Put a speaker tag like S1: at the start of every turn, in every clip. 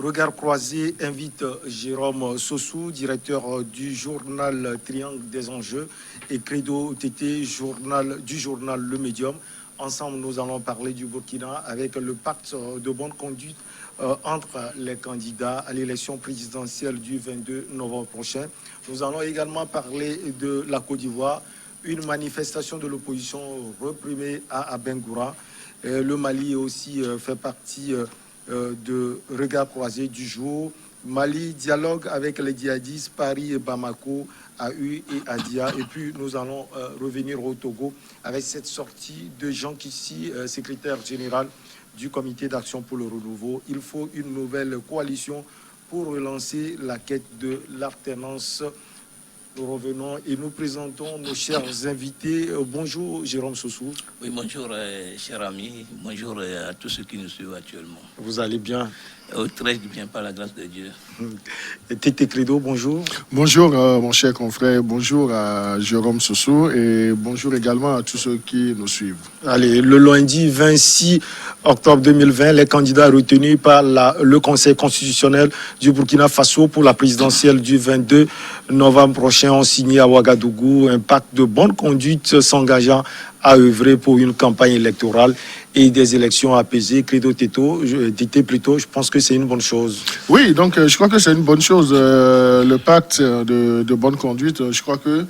S1: Regard croisé invite Jérôme Sossou, directeur du journal Triangle des enjeux, et Credo Tété, du journal Le Médium. Ensemble, nous allons parler du Burkina avec le pacte de bonne conduite entre les candidats à l'élection présidentielle du 22 novembre prochain. Nous allons également parler de la Côte d'Ivoire, une manifestation de l'opposition reprimée à Bengoura. Le Mali aussi fait partie de regard croisé du jour. Mali dialogue avec les djihadistes, Paris et Bamako, AU et Adia. Et puis nous allons revenir au Togo avec cette sortie de Jean Kissi, secrétaire général du comité d'action pour le renouveau. Il faut une nouvelle coalition pour relancer la quête de l'alternance. Nous revenons et nous présentons nos chers invités. Bonjour Jérôme Sossou.
S2: Oui, bonjour chers amis, bonjour à tous ceux qui nous suivent actuellement.
S1: Vous allez bien?
S2: Très bien, par la grâce de Dieu.
S1: Tété Credo, bonjour.
S3: Bonjour mon cher confrère, bonjour à Jérôme Sossou et bonjour également à tous ceux qui nous suivent.
S1: Allez, le lundi 26 octobre 2020, les candidats retenus par le Conseil constitutionnel du Burkina Faso pour la présidentielle du 22 novembre prochain ont signé à Ouagadougou un pacte de bonne conduite s'engageant à œuvrer pour une campagne électorale et des élections apaisées. Credo Tété plutôt, je pense que c'est une bonne chose.
S3: Oui, donc je crois que c'est une bonne chose. Le pacte de bonne conduite, je crois que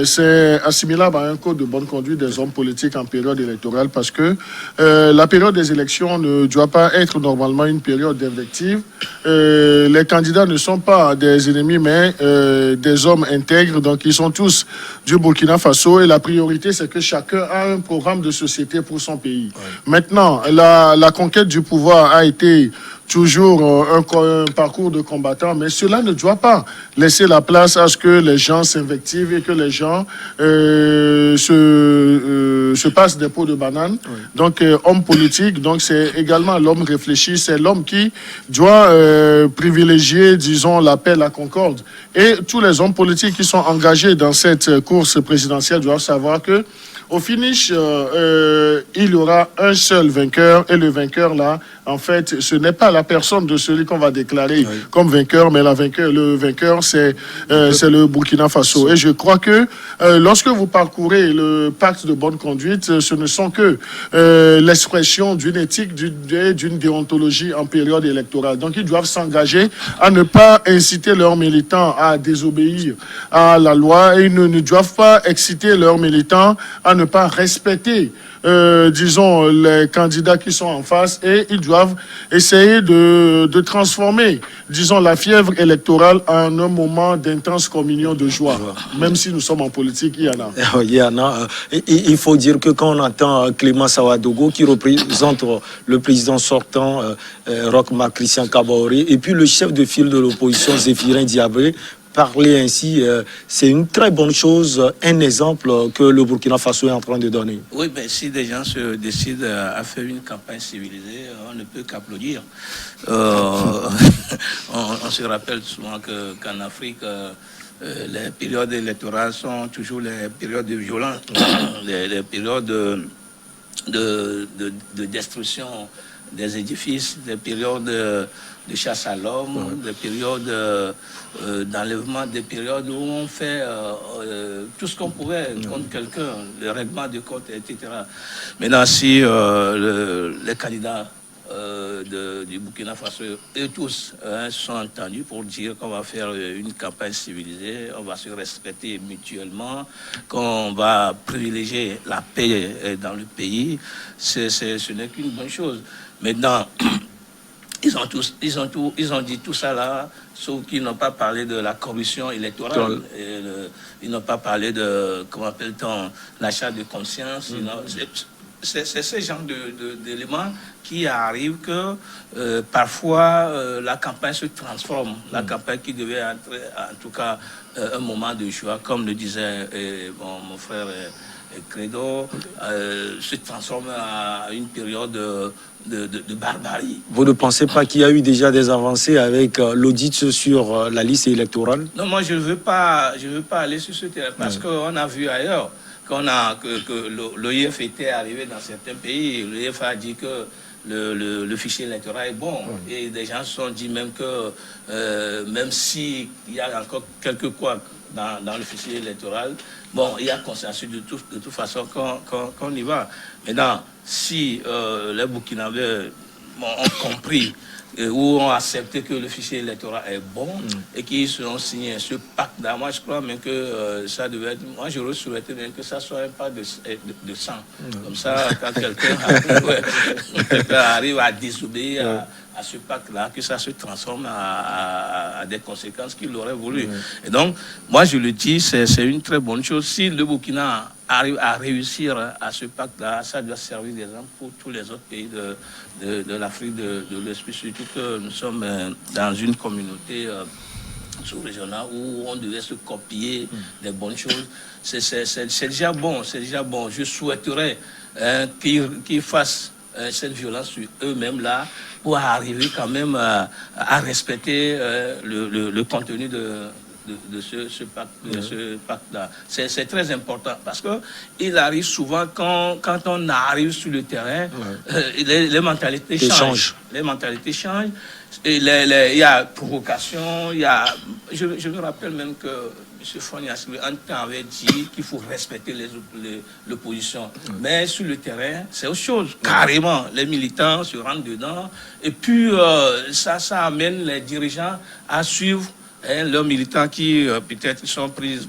S3: c'est assimilable à un code de bonne conduite des hommes politiques en période électorale parce que la période des élections ne doit pas être normalement une période d'invective. Les candidats ne sont pas des ennemis, mais des hommes intègres. Donc, ils sont tous du Burkina Faso et la priorité, c'est que chacun a un programme de société pour son pays. Ouais. Maintenant, la conquête du pouvoir a été toujours un parcours de combattant, mais cela ne doit pas laisser la place à ce que les gens s'invectivent et que les gens se passent des pots de banane. Oui. Donc, homme politique, donc c'est également l'homme réfléchi, c'est l'homme qui doit privilégier, disons, la paix, la concorde. Et tous les hommes politiques qui sont engagés dans cette course présidentielle doivent savoir que au finish, il y aura un seul vainqueur et le vainqueur là, en fait, ce n'est pas la personne de celui qu'on va déclarer comme vainqueur, mais le vainqueur, c'est le Burkina Faso. Et je crois que lorsque vous parcourez le pacte de bonne conduite, ce ne sont que l'expression d'une éthique, d'une déontologie en période électorale. Donc, ils doivent s'engager à ne pas inciter leurs militants à désobéir à la loi et ils ne doivent pas exciter leurs militants à ne pas respecter, disons, les candidats qui sont en face et ils doivent essayer de transformer, disons, la fièvre électorale en un moment d'intense communion de joie. Même si nous sommes en politique, il y en a.
S1: Il y en a. Il faut dire que quand on entend Clément Sawadogo qui représente le président sortant, Roch-Marc Christian Kaboré, et puis le chef de file de l'opposition, Zéphirin Diabré, parler ainsi, c'est une très bonne chose, un exemple que le Burkina Faso est en train de donner.
S2: Oui, mais si des gens se décident à faire une campagne civilisée, on ne peut qu'applaudir. On se rappelle souvent qu'en Afrique, les périodes électorales sont toujours les périodes de violence, les périodes de destruction des édifices, des périodes de chasse à l'homme, des périodes d'enlèvement, des périodes où on fait tout ce qu'on pouvait contre quelqu'un, le règlement de compte, etc. Maintenant, si les candidats du Burkina Faso, eux tous, sont entendus pour dire qu'on va faire une campagne civilisée, on va se respecter mutuellement, qu'on va privilégier la paix dans le pays, ce n'est qu'une bonne chose. Maintenant, ils ont dit tout ça là, sauf qu'ils n'ont pas parlé de la corruption électorale. Ils n'ont pas parlé de, comment appelle-t-on, l'achat de conscience. C'est ce genre d'éléments qui arrivent que parfois la campagne se transforme. La campagne qui devait être, en tout cas, un moment de joie, comme le disait mon frère Credo, se transforme à une période de barbarie.
S1: Vous ne pensez pas qu'il y a eu déjà des avancées avec l'audit sur la liste électorale?
S2: Non, moi je ne veux pas aller sur ce terrain parce qu'on a vu ailleurs que l'OIF était arrivé dans certains pays. L'OIF a dit que le fichier électoral est bon. Et des gens se sont dit même que même s'il y a encore quelques couacs dans le fichier électoral, bon, il y a consensus de toute façon qu'on y va. Maintenant, si les Burkinabés ont compris ou ont accepté que le fichier électoral est bon et qu'ils seront signés ce pacte-là, moi je crois même que ça devait être, moi j'aurais souhaité même que ça soit un pacte de sang. Comme ça, quand quelqu'un arrive à désobéir à ce pacte-là, que ça se transforme à des conséquences qu'il aurait voulu. Et donc, moi je le dis, c'est une très bonne chose. Si le Burkina arrive à réussir à ce pacte-là, ça doit servir d'exemple pour tous les autres pays de l'Afrique de l'Ouest, surtout que nous sommes dans une communauté sous-régionale où on devait se copier des bonnes choses. C'est déjà bon, c'est déjà bon. Je souhaiterais qu'ils fassent cette violence sur eux-mêmes là pour arriver quand même à respecter le contenu de ce pacte-là. C'est très important parce que il arrive souvent quand on arrive sur le terrain, les mentalités changent. Les mentalités changent. Et il y a provocation, je me rappelle même que M. Fonias, un temps, avait dit qu'il faut respecter l'opposition. Mais sur le terrain, c'est autre chose. Carrément, les militants se rendent dedans. Et puis, ça amène les dirigeants à suivre leurs militants qui peut-être sont pris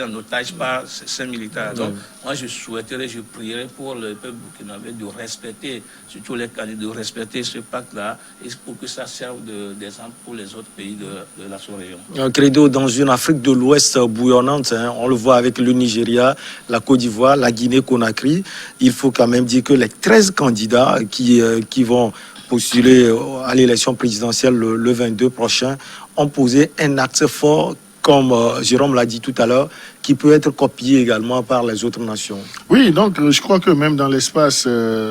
S2: en otage par ces militants. Donc, moi, je souhaiterais, je prierais pour le peuple burkinabé de respecter, surtout les candidats, de respecter ce pacte-là, et pour que ça serve d'exemple pour les autres pays de la sous-région.
S1: Credo, dans une Afrique de l'Ouest bouillonnante, on le voit avec le Nigeria, la Côte d'Ivoire, la Guinée-Conakry, il faut quand même dire que les 13 candidats qui vont postuler à l'élection présidentielle le 22 prochain ont posé un axe fort, comme Jérôme l'a dit tout à l'heure, qui peut être copié également par les autres nations.
S3: Oui, donc je crois que même dans l'espace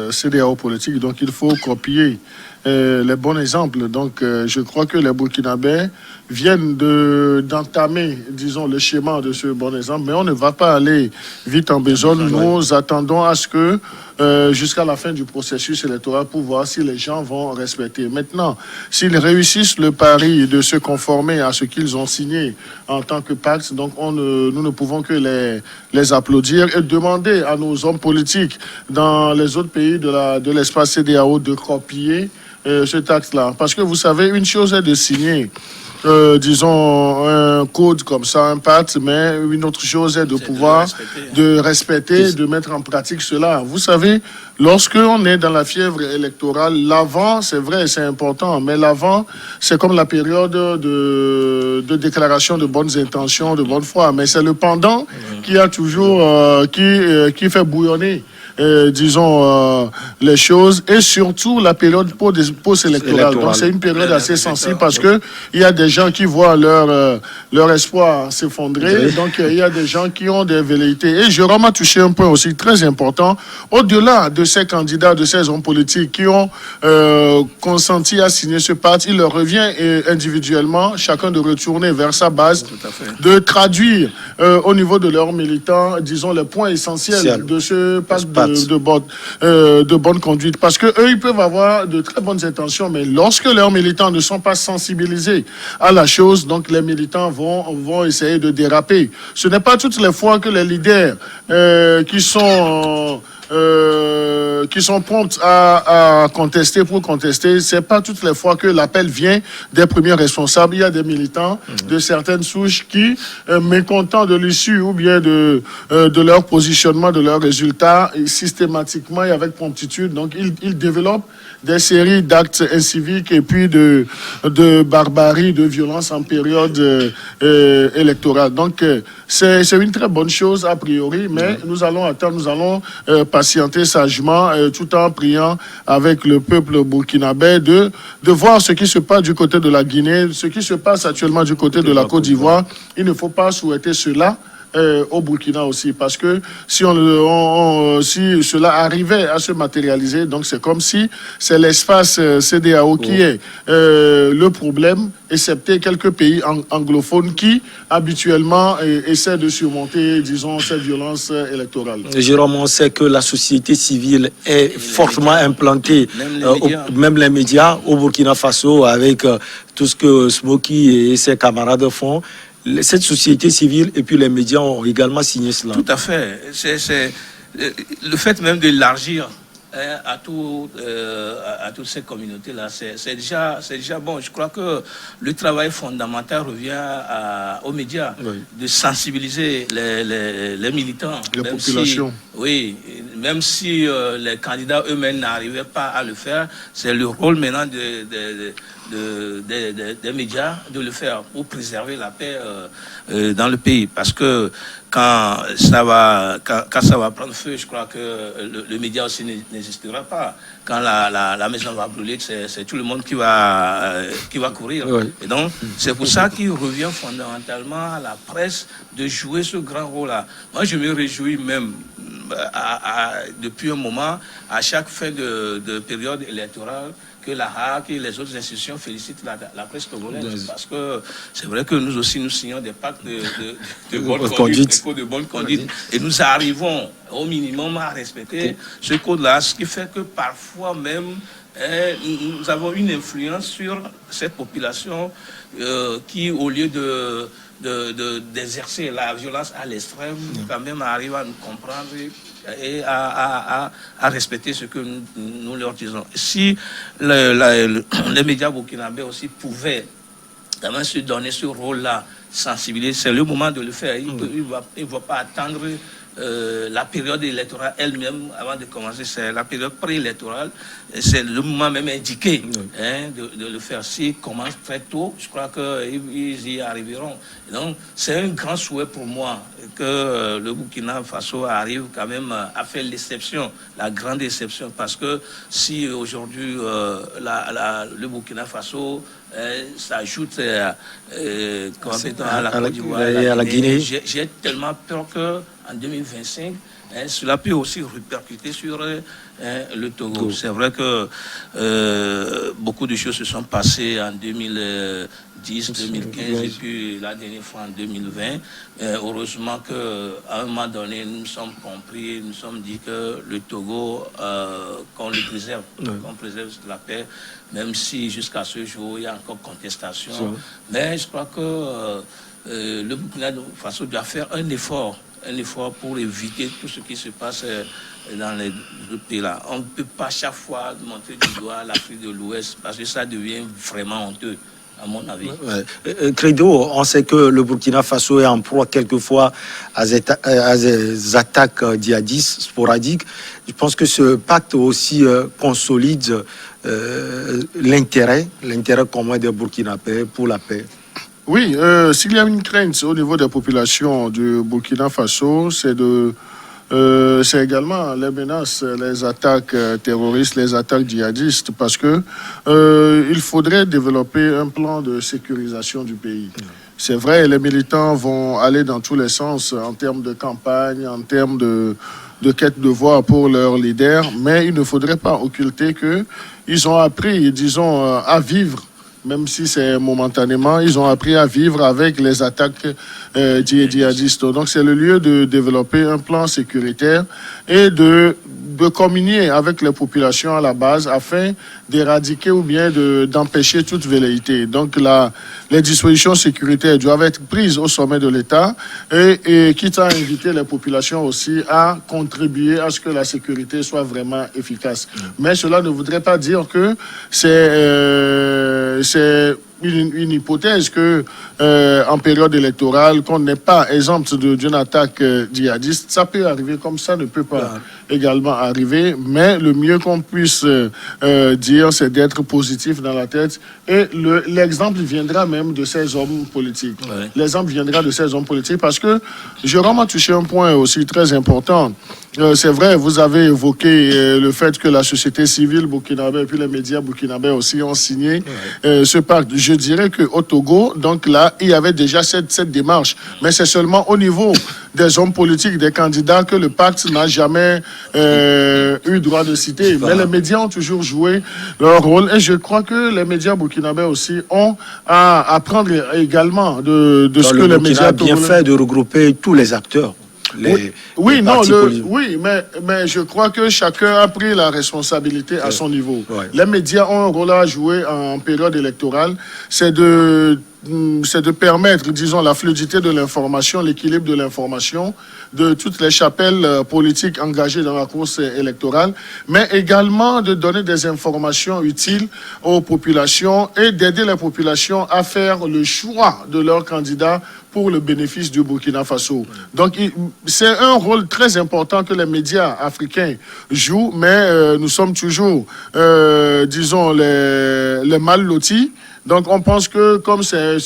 S3: CEDEAO politique, donc il faut copier les bons exemples. Donc je crois que les Burkinabés viennent d'entamer, disons, le schéma de ce bon exemple, mais on ne va pas aller vite en besogne. Nous attendons à ce que jusqu'à la fin du processus électoral pour voir si les gens vont respecter. Maintenant, s'ils réussissent le pari de se conformer à ce qu'ils ont signé en tant que pacte, donc nous ne pouvons que les applaudir et demander à nos hommes politiques dans les autres pays de l'espace CEDEAO de copier ce texte-là. Parce que vous savez, une chose est de signer disons, un code comme ça, un pacte, mais une autre chose est de pouvoir de respecter, de mettre en pratique cela. Vous savez, lorsque on est dans la fièvre électorale, l'avant, c'est vrai, c'est important, mais l'avant, c'est comme la période de déclaration de bonnes intentions, de bonne foi, mais c'est le pendant qui a toujours, qui fait bouillonner disons, les choses, et surtout la période post-électorale. Donc c'est une période assez sensible parce que il y a des gens qui voient leur espoir s'effondrer, donc il y a des gens qui ont des velléités. Et Jérôme a touché un point aussi très important, au-delà de ces candidats, de ces hommes politiques qui ont consenti à signer ce pacte, il leur revient individuellement, chacun de retourner vers sa base, de traduire au niveau de leurs militants, disons, les points essentiels de ce pacte de bonne conduite, parce que eux ils peuvent avoir de très bonnes intentions, mais lorsque leurs militants ne sont pas sensibilisés à la chose, donc les militants vont essayer de déraper. Ce n'est pas toutes les fois que les leaders qui sont prompts à contester pour contester, c'est pas toutes les fois que l'appel vient des premiers responsables. Il y a des militants de certaines souches qui, mécontents de l'issue ou bien de leur positionnement, de leurs résultats, systématiquement et avec promptitude, donc ils développent des séries d'actes inciviques et puis de barbarie, de violence en période électorale. Donc c'est une très bonne chose a priori, mais nous allons attendre, nous allons patienter sagement, tout en priant avec le peuple burkinabé de voir ce qui se passe du côté de la Guinée, ce qui se passe actuellement du côté de la Côte d'Ivoire. Il ne faut pas souhaiter cela au Burkina aussi. Parce que si si cela arrivait à se matérialiser, donc c'est comme si c'est l'espace CEDEAO qui est le problème, excepté quelques pays anglophones qui habituellement essaient de surmonter, disons, cette violence électorale.
S1: Jérôme, on sait que la société civile est fortement implantée, même les médias au Burkina Faso, avec tout ce que Smokey et ses camarades font. Cette société civile et puis les médias ont également signé cela.
S2: Tout à fait. C'est le fait même d'élargir à toutes ces communautés-là, c'est déjà bon. Je crois que le travail fondamental revient aux médias, de sensibiliser les militants.
S3: La population.
S2: Même si les candidats eux-mêmes n'arrivaient pas à le faire, c'est le rôle maintenant des médias de le faire pour préserver la paix dans le pays. Parce que quand ça va prendre feu, je crois que le média aussi n'existera pas. Quand la maison va brûler, c'est tout le monde qui va courir. Et donc, c'est pour ça qu'il revient fondamentalement à la presse de jouer ce grand rôle-là. Moi, je me réjouis même depuis un moment, à chaque fin de période électorale, que la HAC et les autres institutions félicitent la presse togolaise. Parce que c'est vrai que nous aussi, nous signons des pactes de bonne conduite, de bonne conduite. Et nous arrivons au minimum à respecter ce code-là, ce qui fait que parfois même, nous avons une influence sur cette population qui, au lieu d'exercer la violence à l'extrême, quand même arrive à nous comprendre et à respecter ce que nous leur disons. Si les médias burkinabés aussi pouvaient quand même se donner ce rôle-là, sensibiliser, c'est le moment de le faire. Il ne va pas attendre la période électorale elle-même avant de commencer. C'est la période préélectorale, c'est le moment même indiqué de le faire. S'ils commencent très tôt, je crois qu'ils y arriveront. Et donc, c'est un grand souhait pour moi que le Burkina Faso arrive quand même à faire l'exception, la grande exception, parce que si aujourd'hui le Burkina Faso s'ajoute à la Côte d'Ivoire et à la Guinée, j'ai tellement peur que en 2025, cela peut aussi répercuter sur le Togo. C'est vrai que beaucoup de choses se sont passées en 2010, 2015 et puis la dernière fois en 2020. Heureusement qu'à un moment donné, nous sommes compris, nous sommes dit que le Togo, qu'on le préserve, qu'on préserve la paix, même si jusqu'à ce jour, il y a encore contestation. Mais je crois que le Burkina Faso doit faire un effort pour éviter tout ce qui se passe dans les pays-là. On ne peut pas chaque fois montrer du doigt l'Afrique de l'Ouest parce que ça devient vraiment honteux, à mon avis.
S1: Credo, on sait que le Burkina Faso est en proie quelquefois à des attaques djihadistes sporadiques. Je pense que ce pacte aussi consolide l'intérêt commun des Burkinabés pour la paix.
S3: Oui, s'il y a une crainte au niveau des populations du Burkina Faso, c'est également les menaces, les attaques terroristes, les attaques djihadistes, parce que il faudrait développer un plan de sécurisation du pays. C'est vrai, les militants vont aller dans tous les sens en termes de campagne, en termes de quête de voix pour leurs leaders, mais il ne faudrait pas occulter qu'ils ont appris, disons, à vivre. Même si c'est momentanément, ils ont appris à vivre avec les attaques djihadistes. Donc, c'est le lieu de développer un plan sécuritaire et de communier avec les populations à la base afin d'éradiquer ou bien d'empêcher toute velléité. Donc, les dispositions sécuritaires doivent être prises au sommet de l'État et quitte à inviter les populations aussi à contribuer à ce que la sécurité soit vraiment efficace. Mais cela ne voudrait pas dire que c'est une hypothèse que en période électorale, qu'on n'est pas exempt d'une attaque djihadiste. Ça peut arriver, comme ça ne peut pas également arriver, mais le mieux qu'on puisse dire, c'est d'être positif dans la tête. Et l'exemple viendra même de ces hommes politiques. L'exemple viendra de ces hommes politiques parce que Jérôme a touché un point aussi très important. C'est vrai, vous avez évoqué le fait que la société civile burkinabé et puis les médias burkinabés aussi ont signé ce pacte. Je dirais qu'au Togo, donc là, il y avait déjà cette démarche. Mais c'est seulement au niveau des hommes politiques, des candidats que le pacte n'a jamais eu droit de citer. Mais les médias ont toujours joué leur rôle. Et je crois que les médias burkinabés aussi ont à apprendre également de ce que les médias...
S1: a bien fait de regrouper tous les acteurs.
S3: Oui, mais je crois que chacun a pris la responsabilité à son niveau.
S1: Ouais.
S3: Les médias ont un rôle à jouer en période électorale, c'est de permettre, disons, la fluidité de l'information, l'équilibre de l'information de toutes les chapelles politiques engagées dans la course électorale, mais également de donner des informations utiles aux populations et d'aider les populations à faire le choix de leur candidat pour le bénéfice du Burkina Faso. Donc, c'est un rôle très important que les médias africains jouent, mais nous sommes toujours, disons, les mal lotis. Donc, on pense que comme c'est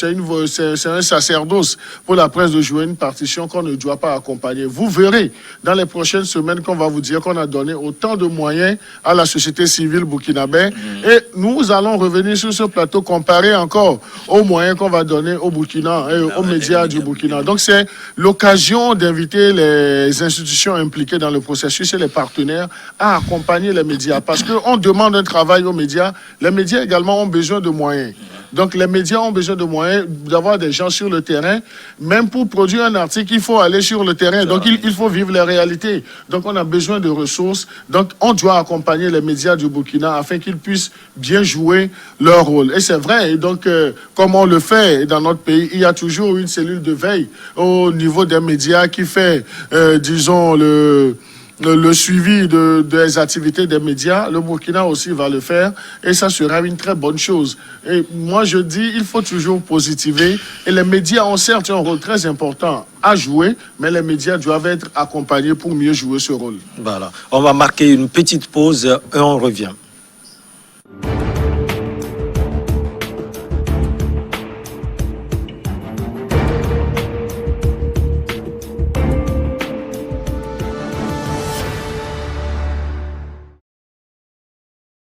S3: un sacerdoce pour la presse de jouer une partition qu'on ne doit pas accompagner. Vous verrez dans les prochaines semaines qu'on va vous dire qu'on a donné autant de moyens à la société civile burkinabé. Et nous allons revenir sur ce plateau, comparer encore aux moyens qu'on va donner au Burkina et aux médias du Burkina. Donc, c'est l'occasion d'inviter les institutions impliquées dans le processus et les partenaires à accompagner les médias. Parce qu'on demande un travail aux médias. Les médias également ont besoin de moyens. Donc, les médias ont besoin de moyens, d'avoir des gens sur le terrain. Même pour produire un article, il faut aller sur le terrain. Donc, il faut vivre les réalités. Donc, on a besoin de ressources. Donc, on doit accompagner les médias du Burkina afin qu'ils puissent bien jouer leur rôle. Et c'est vrai. Et donc, comme on le fait dans notre pays, il y a toujours une cellule de veille au niveau des médias qui fait, disons, le suivi des activités des médias. Le Burkina aussi va le faire et ça sera une très bonne chose. Et moi, je dis, il faut toujours positiver et les médias ont certes un rôle très important à jouer, mais les médias doivent être accompagnés pour mieux jouer ce rôle.
S1: Voilà. On va marquer une petite pause et on revient.